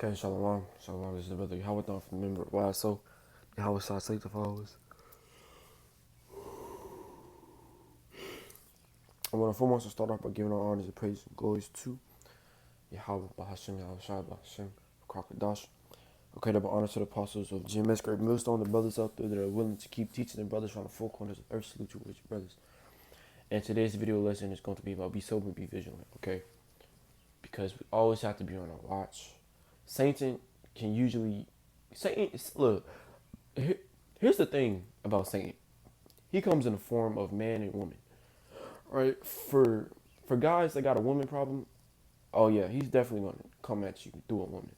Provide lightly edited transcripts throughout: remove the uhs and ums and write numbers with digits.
Okay, shalom. Shalom, this is the brother Yahweh from the member. Wow, so Yahweh saw sanctify us. I want to foremost to start off by giving our honors and praise and glories to Yahweh, Bahashem, Yahweh Shai, Bahashem, Krokadash. Okay, double honor to the apostles of GMS, Great Millstone, the brothers out there that are willing to keep teaching their brothers from the four corners of earth. Salute you with your brothers. And today's video lesson is going to be about be sober, be vigilant, okay? Because we always have to be on our watch. Satan can usually, look, here's the thing about Satan. He comes in the form of man and woman, right? For guys that got a woman problem, oh yeah, he's definitely gonna come at you through a woman.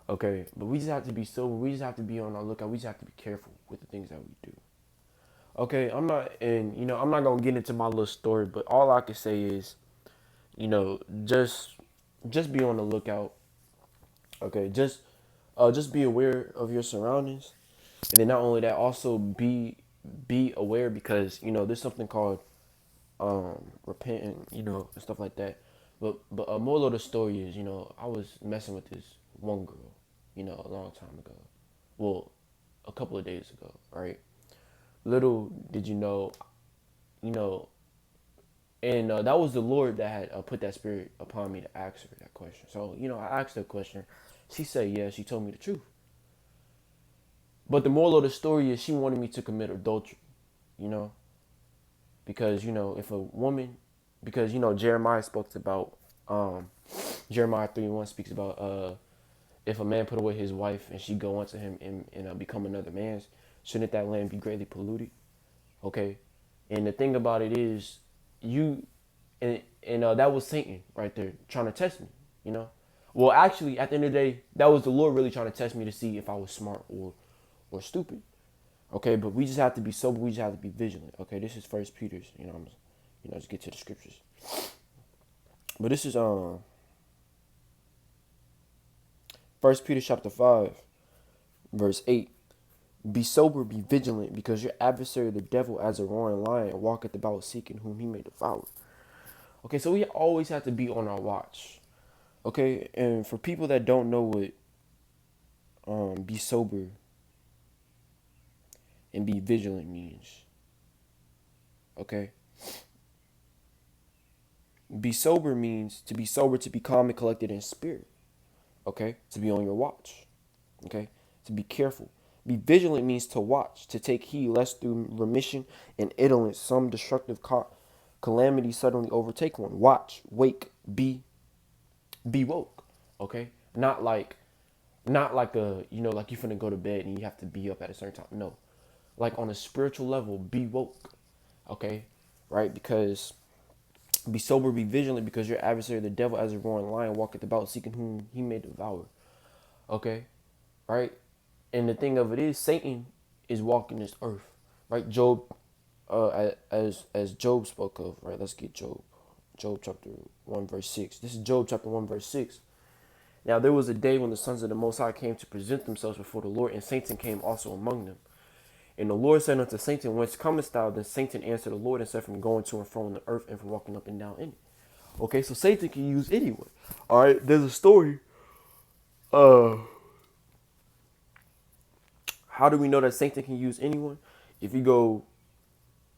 Okay, but we just have to be sober. We just have to be on our lookout. We just have to be careful with the things that we do. Okay, I'm not gonna get into my little story, but all I can say is, just be on the lookout. Okay, just be aware of your surroundings, and then not only that, also be aware because there's something called repenting, and stuff like that. But a moral of the story is, I was messing with this one girl, a long time ago. Well, a couple of days ago, right? Little did you know, and that was the Lord that had put that spirit upon me to ask her that question. So, I asked her a question. She said, yeah, she told me the truth. But the moral of the story is she wanted me to commit adultery, you know? Because, if a woman, because, Jeremiah spoke about, Jeremiah 3:1 speaks about, if a man put away his wife and she go unto him and become another man's, shouldn't that land be greatly polluted? Okay. And the thing about it is that was Satan right there trying to test me, Well, actually, at the end of the day, that was the Lord really trying to test me to see if I was smart or stupid. Okay, but we just have to be sober. We just have to be vigilant. Okay, this is First Peter's. Just get to the scriptures. But this is First Peter chapter 5, verse 8. Be sober, be vigilant, because your adversary, the devil, as a roaring lion, walketh about seeking whom he may devour. Okay, so we always have to be on our watch. Okay, and for people that don't know what be sober and be vigilant means, okay, be sober means to be sober, to be calm and collected in spirit, okay, to be on your watch, okay, to be careful. Be vigilant means to watch, to take heed lest through remission and indolence some destructive calamity suddenly overtake one. Watch, wake, be woke, okay? Not like like you finna go to bed and you have to be up at a certain time. No, like on a spiritual level, be woke, okay? Right? Because be sober, be vigilant, because your adversary, the devil, as a roaring lion, walketh about seeking whom he may devour. Okay, right? And the thing of it is, Satan is walking this earth, right? Job, as Job spoke of, right? Let's get Job chapter 1 verse 6. This is Job chapter 1 verse 6. Now there was a day when the sons of the Most High came to present themselves before the Lord, and Satan came also among them. And the Lord said unto Satan, whence comest thou? Then Satan answered the Lord and said, from going to and fro on the earth and from walking up and down in it. Okay, so Satan can use anyone. All right, there's a story. How do we know that Satan can use anyone? If you go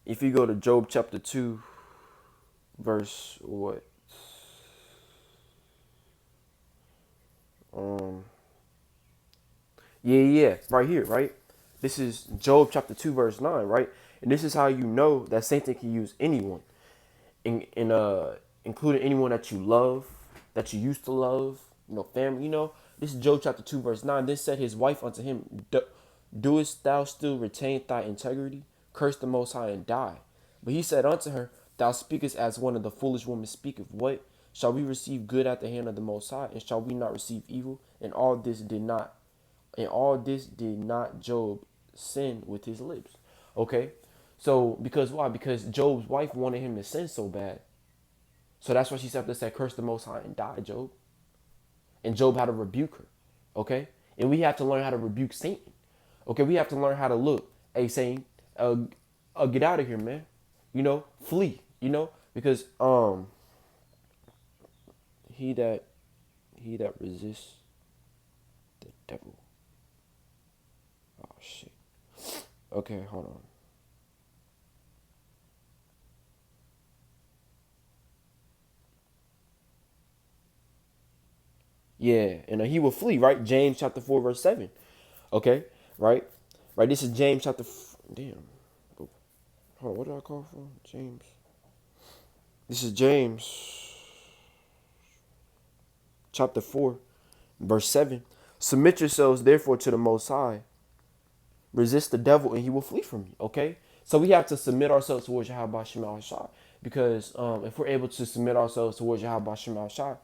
to Job chapter 2, verse what? Yeah, right here, right? This is Job chapter 2, verse 9, right? And this is how you know that Satan can use anyone. Including anyone that you love, that you used to love, family, This is Job chapter 2, verse 9. Then said his wife unto him, doest thou still retain thy integrity? Curse the Most High and die. But he said unto her, thou speakest as one of the foolish women speaketh. What? Shall we receive good at the hand of the Most High, and shall we not receive evil? And all this did not Job sin with his lips. Okay? So, because why? Because Job's wife wanted him to sin so bad. So that's why she said, curse the Most High and die, Job. And Job had to rebuke her. Okay? And we have to learn how to rebuke Satan. Okay? We have to learn how to look. Hey, Satan, get out of here, man. Flee. Because he that resists The devil. Oh shit. Okay, hold on. Yeah, and he will flee, right? James chapter 4, verse 7. Okay, right? Right, this is James chapter damn. Hold on, what did I call for? James. This is James chapter 4, verse 7. Submit yourselves therefore to the Most High. Resist the devil and he will flee from you. Okay? So we have to submit ourselves towards Yahweh Shema Shai. Because if we're able to submit ourselves towards Yahweh Shema Shai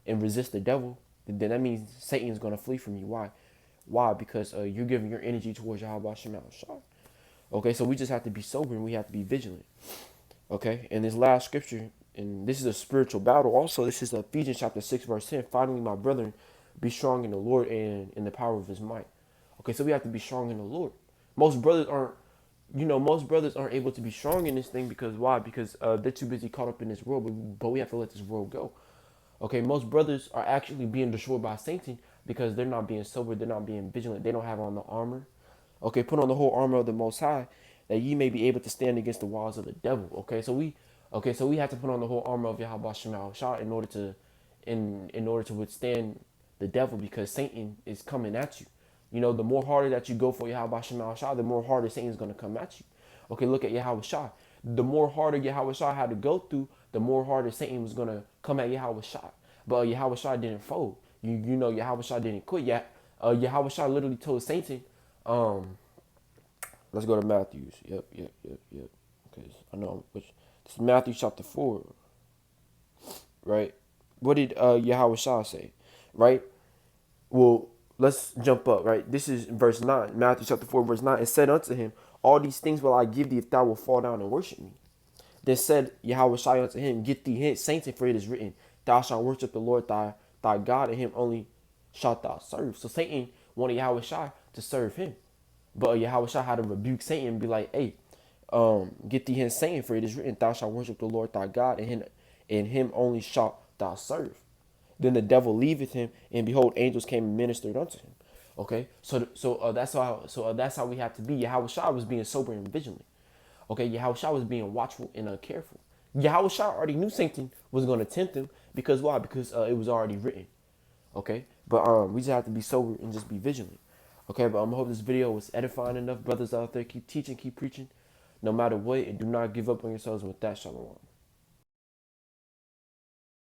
and resist the devil, then that means Satan's going to flee from you. Why? Why? Because you're giving your energy towards Yahweh Shema Shai. Okay? So we just have to be sober and we have to be vigilant. Okay? And this last scripture, and this is a spiritual battle. Also, this is Ephesians chapter 6, verse 10. Finally, my brethren, be strong in the Lord and in the power of his might. Okay, so we have to be strong in the Lord. Most brothers aren't, most brothers aren't able to be strong in this thing because why? Because they're too busy caught up in this world, but we have to let this world go. Okay, most brothers are actually being destroyed by Satan because they're not being sober, they're not being vigilant, they don't have on the armor. Okay, put on the whole armor of the Most High that ye may be able to stand against the walls of the devil. Okay, so we have to put on the whole armor of Yahweh Shema Shah in order to withstand the devil because Satan is coming at you. You know, the more harder that you go for Yahweh Shema Shah, the more harder Satan's going to come at you. Okay, look at Yahweh Shah. The more harder Yahweh Shah had to go through, the more harder Satan was going to come at Yahweh Shah. But Yahweh Shah didn't fold. You know, Yahweh Shah didn't quit yet. Yahweh Shah literally told Satan, let's go to Matthews. Yep. Okay, I know which. This is Matthew chapter 4, right? What did Yahweh Shah say, right? Well, let's jump up, right? This is verse 9, Matthew chapter 4, verse 9. It said unto him, all these things will I give thee if thou wilt fall down and worship me. Then said Yahweh Shai unto him, get thee hence, Satan, for it is written, thou shalt worship the Lord thy God, and him only shalt thou serve. So Satan wanted Yahweh Shai to serve him. But Yahweh Shai had to rebuke Satan and be like, hey, get thee hence, Satan, for it is written, thou shalt worship the Lord thy God, and him only shalt thou serve. Then the devil leaveth him, and behold, angels came and ministered unto him. Okay, so that's how we have to be. Yahweh Shai was being sober and vigilant. Okay, Yahweh Shai was being watchful and careful. Yahweh Shai already knew Satan was going to tempt him because why? Because it was already written. Okay, but we just have to be sober and just be vigilant. Okay, but I hope this video was edifying enough. Brothers out there, keep teaching, keep preaching, no matter what, and do not give up on yourselves. With that, shalom.